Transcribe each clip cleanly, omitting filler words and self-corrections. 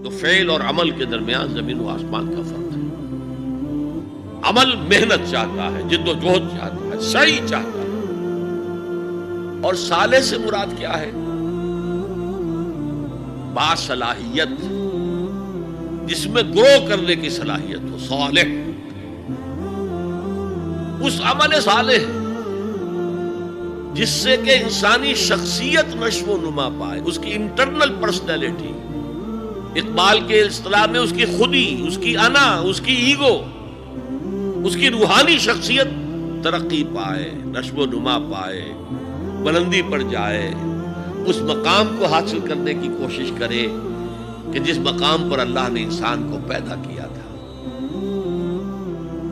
تو فعل اور عمل کے درمیان زمین و آسمان کا فرق ہے۔ عمل محنت چاہتا ہے، جد و جہد چاہتا ہے، سعی چاہتا ہے، اور صالح سے مراد کیا ہے؟ باصلاحیت، جس میں گرو کرنے کی صلاحیت ہو، صالح۔ اس عمل صالح جس سے کہ انسانی شخصیت نشو و نما پائے، اس کی انٹرنل پرسنالٹی، اقبال کے اصطلاح میں اس کی خودی، اس کی انا، اس کی ایگو، اس کی روحانی شخصیت ترقی پائے، نشو و نما پائے، بلندی پر جائے، اس مقام کو حاصل کرنے کی کوشش کرے کہ جس مقام پر اللہ نے انسان کو پیدا کیا تھا۔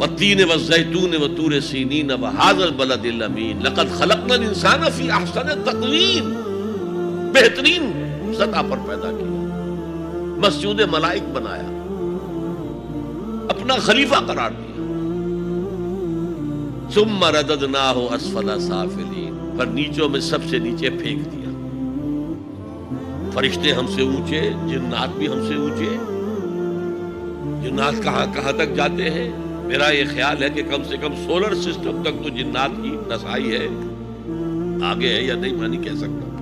والتین والزیتون وطور سینین وہذا البلد الامین لقد خلقنا الانسان فی احسن تقویم، بہترین سطح پر پیدا کیا، مسجود ملائک بنایا، اپنا خلیفہ قرار دیا۔ ثم رددناہ اسفل سافلین، پر نیچوں میں سب سے نیچے پھینک دیا۔ فرشتے ہم سے اونچے، جنات بھی ہم سے اونچے۔ جنات کہاں کہاں تک جاتے ہیں؟ میرا یہ خیال ہے کہ کم سے کم سولر سسٹم تک تو جنات کی رسائی ہے، آگے ہے یا نہیں میں نہیں کہہ سکتا۔